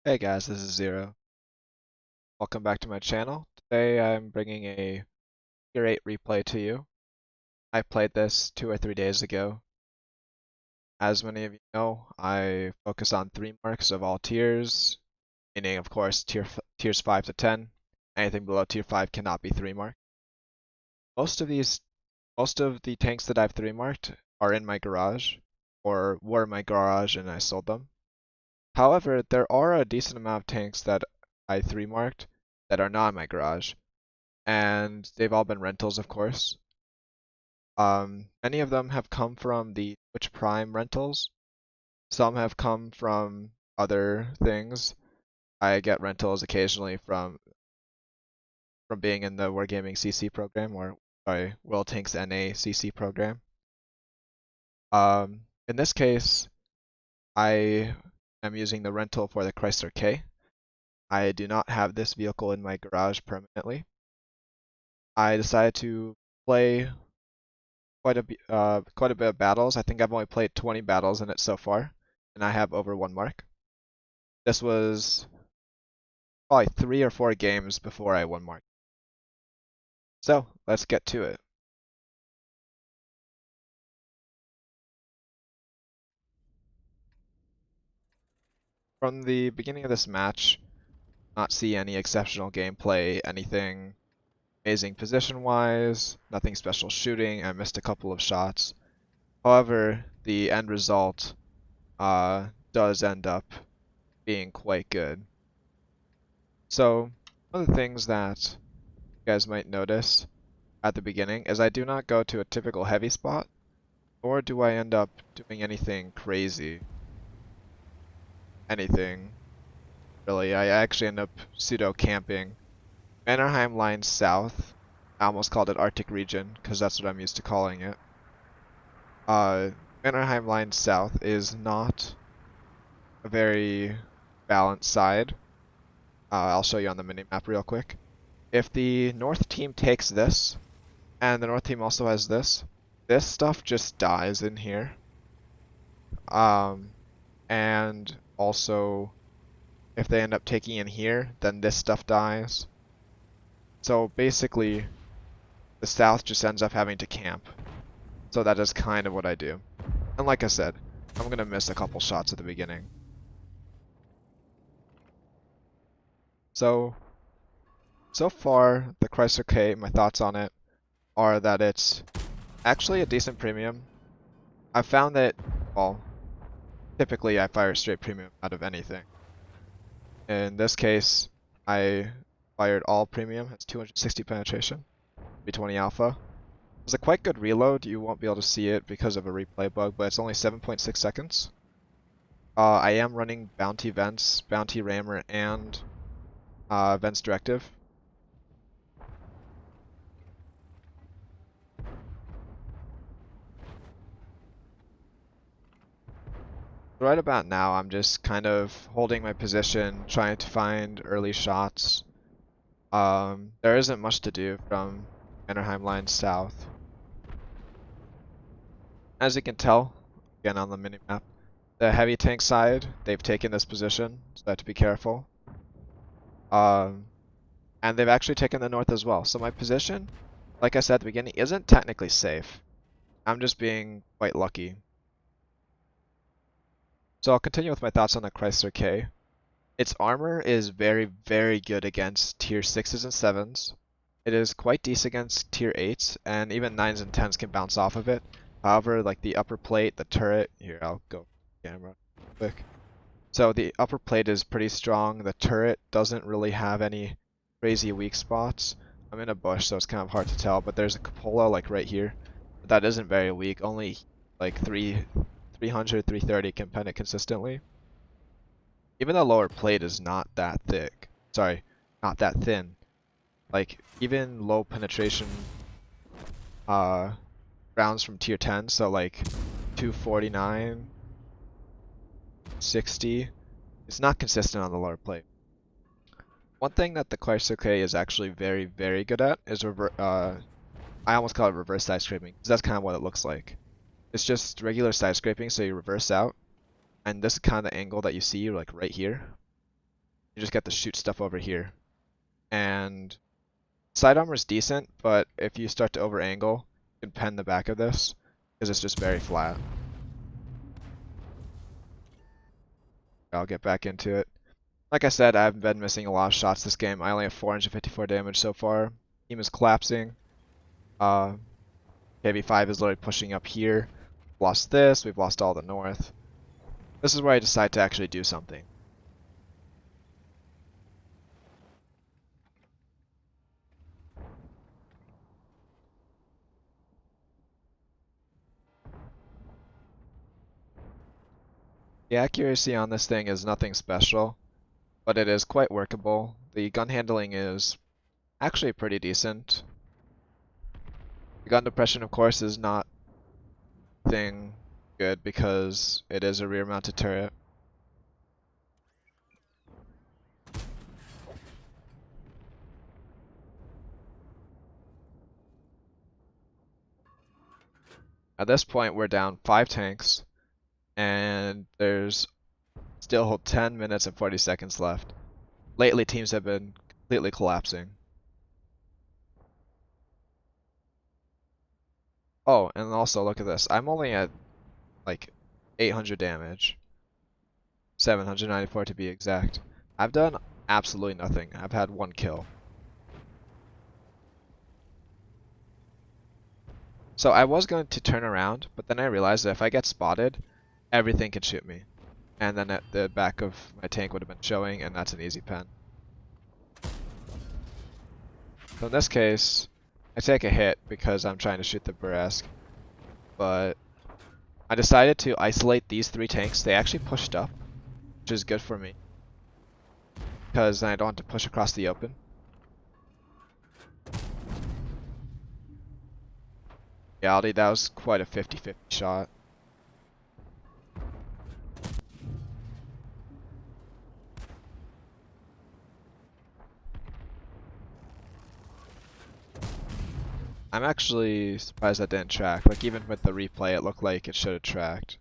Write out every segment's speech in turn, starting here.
Hey guys, this is Zero. Welcome back to my channel. Today I'm bringing a Tier 8 replay to you. I played this 2 or 3 days ago. As many of you know, I focus on 3 marks of all tiers, meaning of course tiers 5 to 10. Anything below tier 5 cannot be 3 mark. Most of the tanks that I've 3 marked are in my garage, or were in my garage and I sold them. However, there are a decent amount of tanks that I 3 marked that are not in my garage, and they've all been rentals, of course. Many of them have come from the Twitch Prime rentals. Some have come from other things. I get rentals occasionally from being in the Wargaming CC program, or sorry, World Tanks NA CC program. In this case, I am using the rental for the Chrysler K. I do not have this vehicle in my garage permanently. I decided to play quite a bit of battles. I think I've only played 20 battles in it so far, and I have over 1 mark. This was probably 3 or 4 games before I 1 mark. So let's get to it. From the beginning of this match, not see any exceptional gameplay, anything amazing position-wise, nothing special shooting. I missed a couple of shots. However, the end result does end up being quite good. So one of the things that you guys might notice at the beginning is I do not go to a typical heavy spot, nor do I end up doing anything crazy. Anything, really. I actually end up pseudo camping. Mannerheim Line South, I almost called it Arctic Region, because that's what I'm used to calling it. Mannerheim Line South is not a very balanced side. I'll show you on the minimap real quick. If the north team takes this, and the north team also has this stuff just dies in here. And also, if they end up taking in here, then this stuff dies. So basically, the south just ends up having to camp. So that is kind of what I do. And like I said, I'm gonna miss a couple shots at the beginning. So far, the Chrysler K, my thoughts on it are that it's actually a decent premium. I've found that, well, typically I fire straight premium out of anything. In this case, I fired all premium, it's 260 penetration, 320 alpha. It's a quite good reload, you won't be able to see it because of a replay bug, but it's only 7.6 seconds. I am running bounty vents, bounty rammer, and vents directive. Right about now, I'm just kind of holding my position, trying to find early shots. There isn't much to do from Mannerheim Line south. As you can tell, again on the minimap, the heavy tank side, they've taken this position, so I have to be careful. And they've actually taken the north as well. So my position, like I said at the beginning, isn't technically safe. I'm just being quite lucky. So I'll continue with my thoughts on the Chrysler K. Its armor is very, very good against tier 6s and 7s. It is quite decent against tier 8s, and even 9s and 10s can bounce off of it. However, like the upper plate, the turret, here I'll go camera quick. So the upper plate is pretty strong. The turret doesn't really have any crazy weak spots. I'm in a bush, so it's kind of hard to tell, but there's a cupola like right here. That isn't very weak, only like 300, 330 can pen it consistently. Even the lower plate is not that thick. Sorry, not that thin. Like, even low penetration rounds from tier 10, so like 249, 60, it's not consistent on the lower plate. One thing that the Chrysler K is actually very, very good at is I almost call it reverse side scraping, because that's kind of what it looks like. It's just regular side scraping, so you reverse out, and this kind of angle that you see, like right here, You just get to shoot stuff over here. And side armor is decent, but if you start to over angle, you can pen the back of this, because it's just very flat. I'll get back into it. Like I said, I've been missing a lot of shots this game. I only have 454 damage so far. Team is collapsing. KB5 is literally pushing up here. Lost this, we've lost all the north. This is where I decide to actually do something. The accuracy on this thing is nothing special, but it is quite workable. The gun handling is actually pretty decent. The gun depression, of course, is not thing good because it is a rear-mounted turret. At this point, we're down 5 tanks, and there's still 10 minutes and 40 seconds left. Lately, teams have been completely collapsing. Oh, and also look at this. I'm only at like 800 damage. 794 to be exact. I've done absolutely nothing. I've had 1 kill. So I was going to turn around, but then I realized that if I get spotted, everything can shoot me. And then at the back of my tank would have been showing, and that's an easy pen. So in this case, I take a hit because I'm trying to shoot the Burrasque. But I decided to isolate these 3 tanks. They actually pushed up, which is good for me, because then I don't have to push across the open. Reality, that was quite a 50-50 shot. I'm actually surprised that didn't track. Like, even with the replay, it looked like it should have tracked.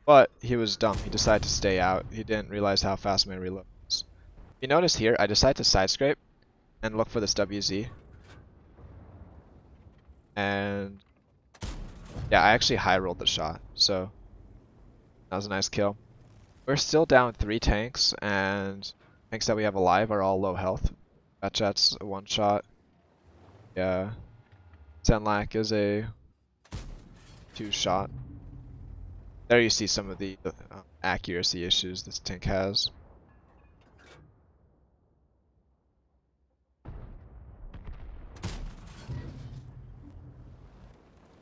But he was dumb. He decided to stay out. He didn't realize how fast my reload was. You notice here, I decided to side scrape and look for this WZ. And yeah, I actually high rolled the shot, so that was a nice kill. We're still down 3 tanks, and tanks that we have alive are all low health. Batchat's a 1 shot. Yeah. Zenlak is a 2 shot. There you see some of the accuracy issues this tank has.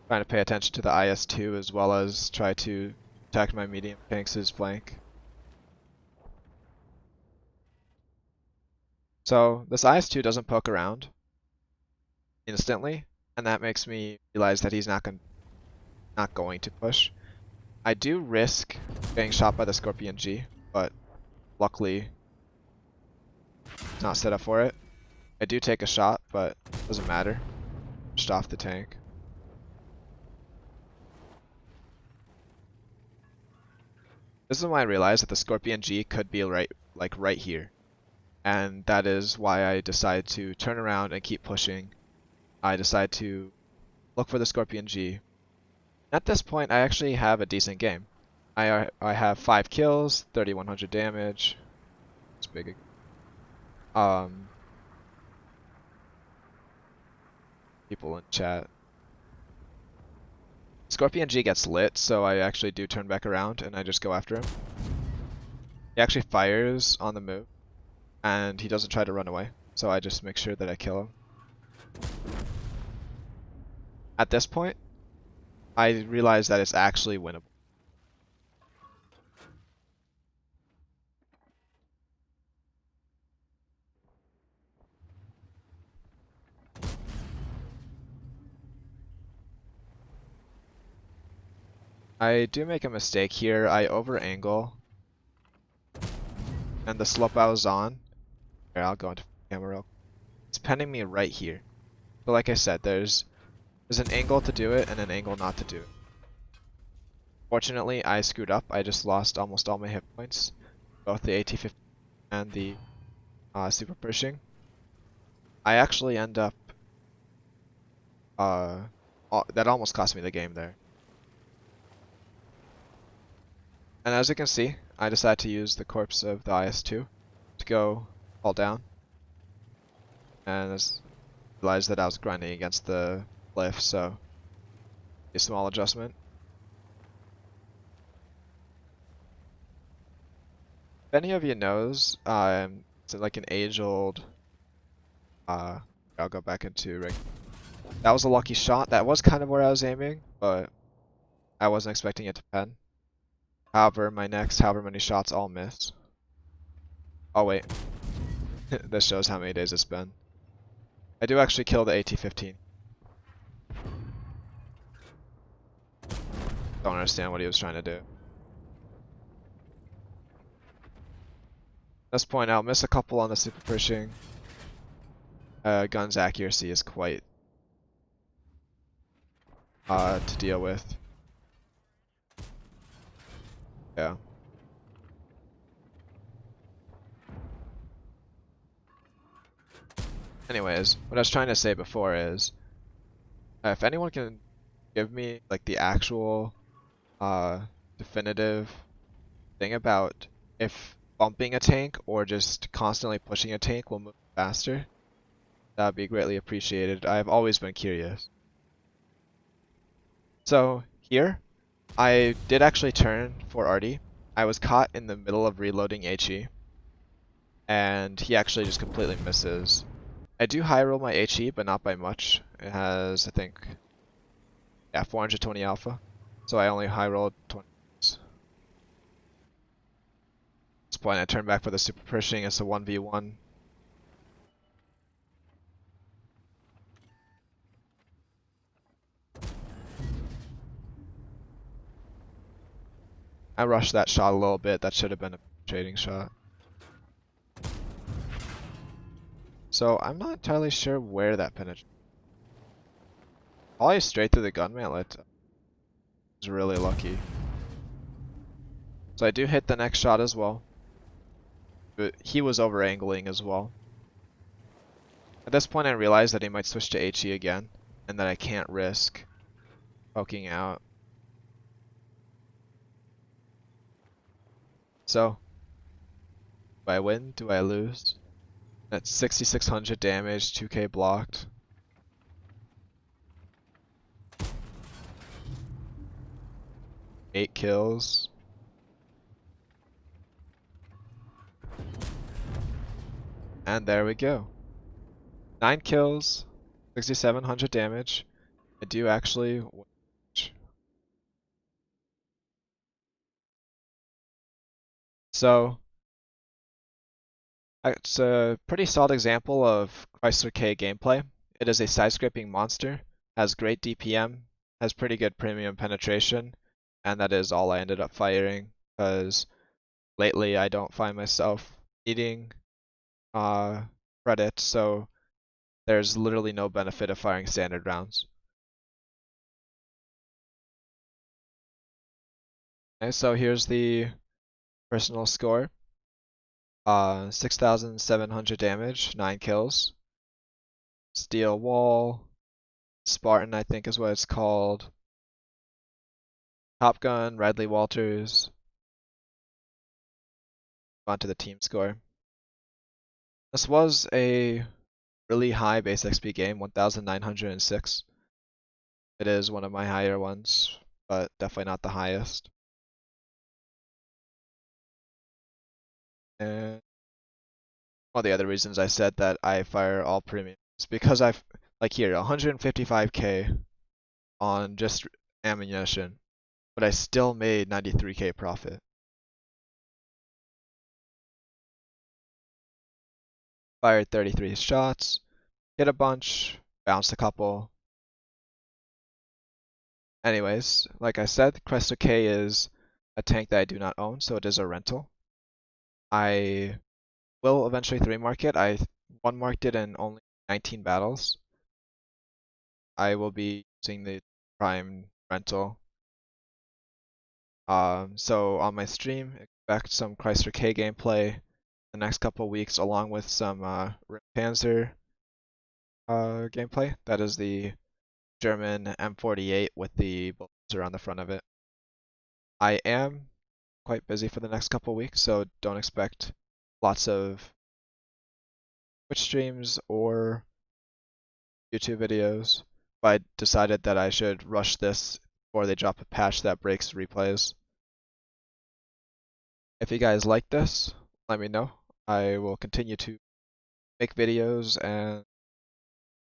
Trying to pay attention to the IS-2 as well as try to attack my medium tanks' flank. So this IS-2 doesn't poke around instantly, and that makes me realize that he's not going to push. I do risk getting shot by the Scorpion G, but luckily it's not set up for it. I do take a shot, but it doesn't matter. Just off the tank. This is when I realized that the Scorpion G could be right here. And that is why I decided to turn around and keep pushing. I decided to look for the Scorpion G. At this point, I actually have a decent game. I have 5 kills, 3,100 damage. It's big. People in chat. Scorpion G gets lit, so I actually do turn back around and I just go after him. He actually fires on the move, and he doesn't try to run away, so I just make sure that I kill him. At this point, I realize that it's actually winnable. I do make a mistake here. I over angle, and the slope I was on. Here, I'll go into camera. It's penning me right here. But like I said, there's an angle to do it and an angle not to do it. Fortunately, I screwed up. I just lost almost all my hit points, both the AT-50 and the super pushing, I actually end up that almost cost me the game there. And as you can see, I decided to use the corpse of the IS-2 to go fall down, and I realized that I was grinding against the cliff, so a small adjustment. If any of you knows, it's like an age-old, I'll go back into ring. That was a lucky shot. That was kind of where I was aiming, but I wasn't expecting it to pen. However, my next however many shots all missed. Oh wait, this shows how many days it's been. I do actually kill the AT-15. Don't understand what he was trying to do. At this point, I'll miss a couple on the super pushing. Gun's accuracy is quite to deal with. Yeah. Anyways, what I was trying to say before is, if anyone can give me like the actual definitive thing about if bumping a tank or just constantly pushing a tank will move faster, that would be greatly appreciated. I've always been curious. So here, I did actually turn for Artie. I was caught in the middle of reloading HE, and he actually just completely misses. I do high roll my HE, but not by much. It has, I think, yeah, 420 alpha. So I only high rolled 20. At this point, I turn back for the super pushing. It's a 1v1. I rushed that shot a little bit. That should have been a trading shot. So I'm not entirely sure where that penetrated. Probably straight through the gun mantlet. I was really lucky. So I do hit the next shot as well. But he was over angling as well. At this point I realized that he might switch to HE again, and that I can't risk poking out. So, do I win? Do I lose? That's 6600 damage, 2k blocked. Eight kills. And there we go. 9 kills, 6700 damage. I do actually win. So, it's a pretty solid example of Chrysler K gameplay. It is a side-scraping monster, has great DPM, has pretty good premium penetration, and that is all I ended up firing, because lately I don't find myself needing credit, so there's literally no benefit of firing standard rounds. Okay, so here's the personal score. 6,700 damage, 9 kills. Steel wall, Spartan I think is what it's called. Top Gun, Radley Walters. On to the team score. This was a really high base XP game, 1,906. It is one of my higher ones, but definitely not the highest. And one of the other reasons I said that I fire all premium is because I've, like here, 155k on just ammunition, but I still made 93k profit. Fired 33 shots, hit a bunch, bounced a couple. Anyways, like I said, Chrysler K is a tank that I do not own, so it is a rental. I will eventually 3-mark it. I 1-marked it in only 19 battles. I will be using the Prime rental. So on my stream, expect some Chrysler K gameplay, the next couple weeks, along with some Panzer gameplay. That is the German M48 with the bulldozer on the front of it. I am quite busy for the next couple weeks, so don't expect lots of Twitch streams or YouTube videos. But I decided that I should rush this before they drop a patch that breaks replays. If you guys like this, let me know. I will continue to make videos and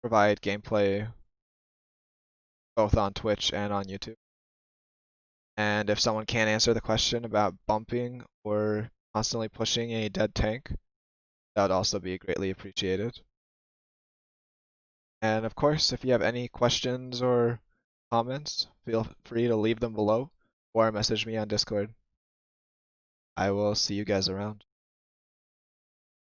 provide gameplay both on Twitch and on YouTube. And if someone can't answer the question about bumping or constantly pushing a dead tank, that would also be greatly appreciated. And of course, if you have any questions or comments, feel free to leave them below or message me on Discord. I will see you guys around.